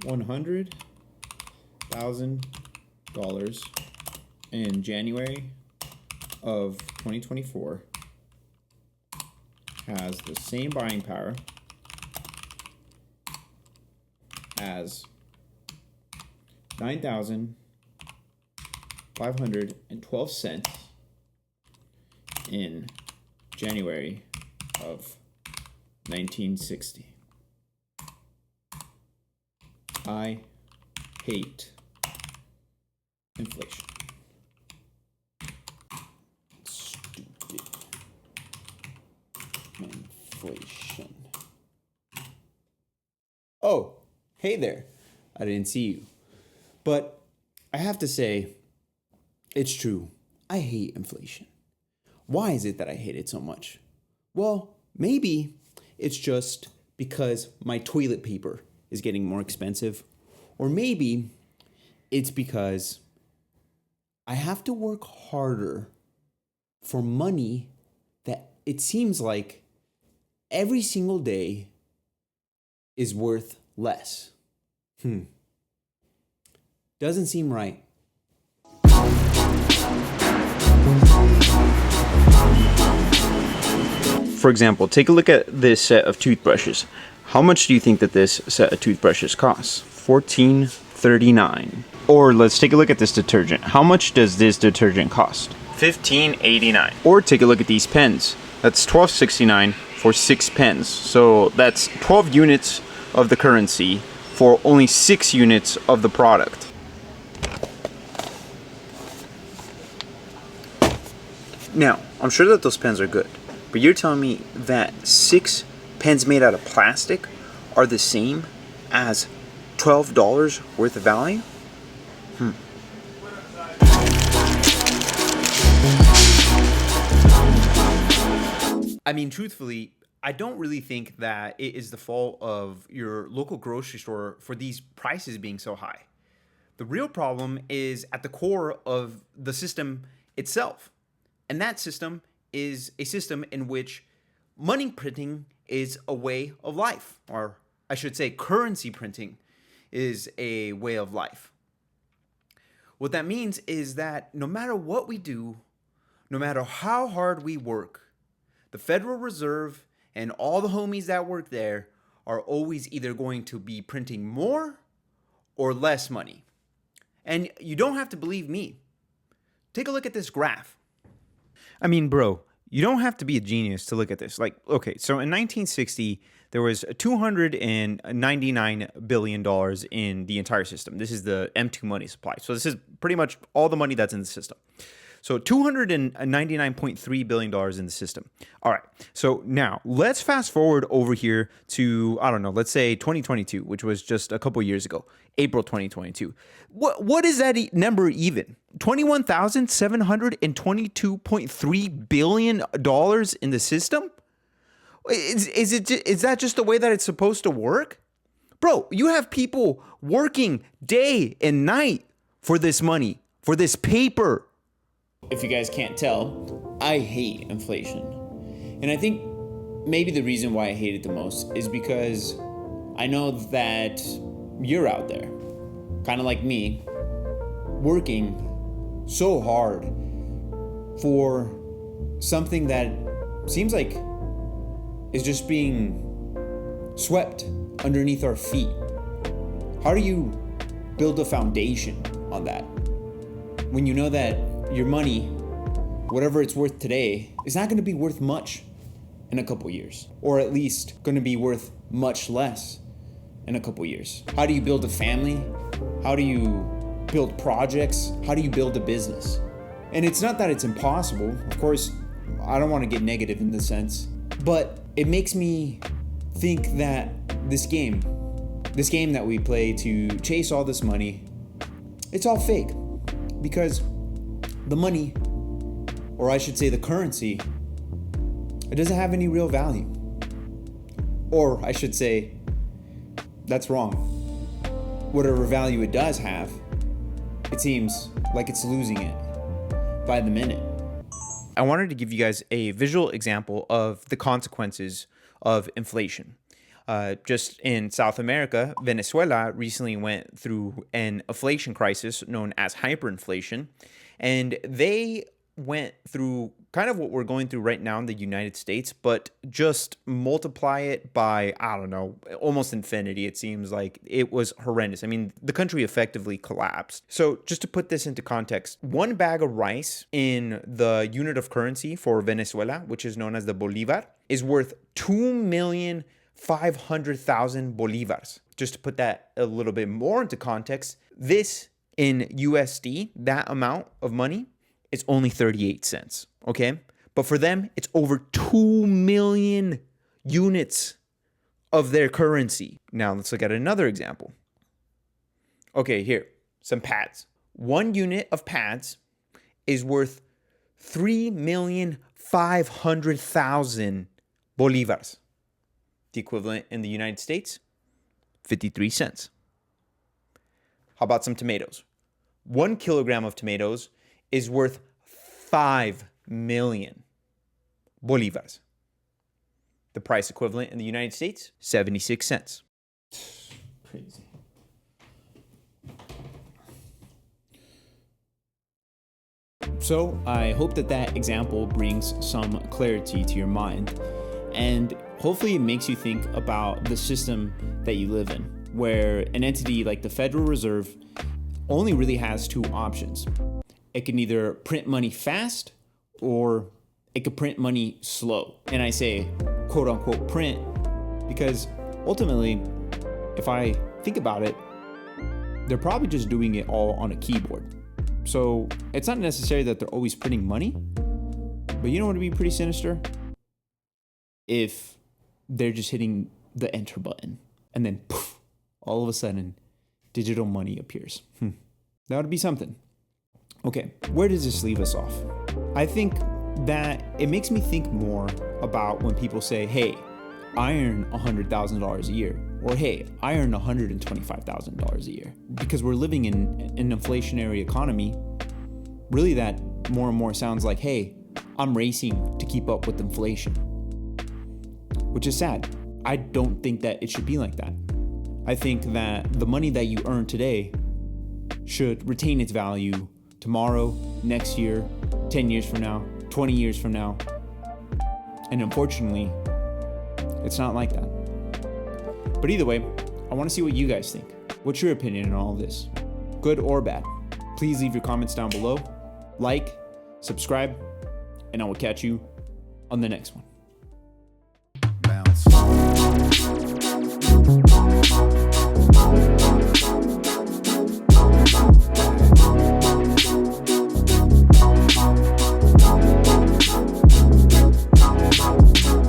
$100,000 in January of 2024 has the same buying power as 9,512 cents in January of 1960. I hate inflation. Stupid inflation. Oh, hey there. I didn't see you. But I have to say, it's true. I hate inflation. Why is it that I hate it so much? Well, maybe it's just because my toilet paper is getting more expensive. Or maybe it's because I have to work harder for money that it seems like every single day is worth less. Doesn't seem right. For example, take a look at this set of toothbrushes. How much do you think that this set of toothbrushes costs? $14.39. Or let's take a look at this detergent. How much does this detergent cost? $15.89. Or take a look at these pens. That's $12.69 for 6 pens. So that's 12 units of the currency for only 6 units of the product. Now, I'm sure that those pens are good, but you're telling me that 6 pens made out of plastic are the same as $12 worth of value? I mean, truthfully, I don't really think that it is the fault of your local grocery store for these prices being so high. The real problem is at the core of the system itself. And that system is a system in which money printing is a way of life, or I should say currency printing is a way of life. What that means is that no matter what we do, no matter how hard we work, the Federal Reserve and all the homies that work there are always either going to be printing more or less money. And you don't have to believe me. Take a look at this graph. I mean, bro, you don't have to be a genius to look at this. Like, okay, so in 1960, there was $299 billion in the entire system. This is the M2 money supply. So this is pretty much all the money that's in the system. So $299.3 billion in the system. All right. So now let's fast forward over here to, I don't know, let's say 2022, which was just a couple years ago, April 2022. What is that number even? $21,722.3 billion in the system? Is that just the way that it's supposed to work? Bro, you have people working day and night for this money, for this paper. If you guys can't tell, I hate inflation. And I think maybe the reason why I hate it the most is because I know that you're out there, kind of like me, working so hard for something that seems like is just being swept underneath our feet. How do you build a foundation on that when you know that your money, whatever it's worth today, is not going to be worth much in a couple years, or at least going to be worth much less in a couple years? How do you build a family? How do you build projects? How do you build a business? And it's not that it's impossible. Of course, I don't want to get negative in the sense, but it makes me think that this game that we play to chase all this money, it's all fake. Because the money, or I should say the currency, it doesn't have any real value. Or I should say, that's wrong. Whatever value it does have, it seems like it's losing it by the minute. I wanted to give you guys a visual example of the consequences of inflation. Just in South America, Venezuela recently went through an inflation crisis known as hyperinflation, and they went through kind of what we're going through right now in the United States, but just multiply it by, I don't know, almost infinity. It seems like it was horrendous. I mean, the country effectively collapsed. So just to put this into context, one bag of rice in the unit of currency for Venezuela, which is known as the Bolivar, is worth 2,500,000 bolivars. Just to put that a little bit more into context, this in USD, that amount of money, it's only 38 cents, okay? But for them, it's over 2 million units of their currency. Now, let's look at another example. Okay, here, some pads. 1 unit of pads is worth 3,500,000 bolivars. The equivalent in the United States, 53 cents. How about some tomatoes? 1 kilogram of tomatoes is worth 5 million bolivars. The price equivalent in the United States, 76 cents. Crazy. So I hope that example brings some clarity to your mind, and hopefully it makes you think about the system that you live in, where an entity like the Federal Reserve only really has 2 options. It can either print money fast or it could print money slow. And I say quote unquote print because ultimately, if I think about it, they're probably just doing it all on a keyboard. So it's not necessary that they're always printing money, but you know what would be pretty sinister? If they're just hitting the enter button and then poof, all of a sudden digital money appears. That would be something. Okay, where does this leave us off? I think that it makes me think more about when people say, hey, I earn $100,000 a year, or hey, I earn $125,000 a year. Because we're living in an inflationary economy, really that more and more sounds like, hey, I'm racing to keep up with inflation, which is sad. I don't think that it should be like that. I think that the money that you earn today should retain its value tomorrow, next year, 10 years from now, 20 years from now. And unfortunately, it's not like that. But either way, I want to see what you guys think. What's your opinion on all of this? Good or bad? Please leave your comments down below. Like, subscribe, and I will catch you on the next one.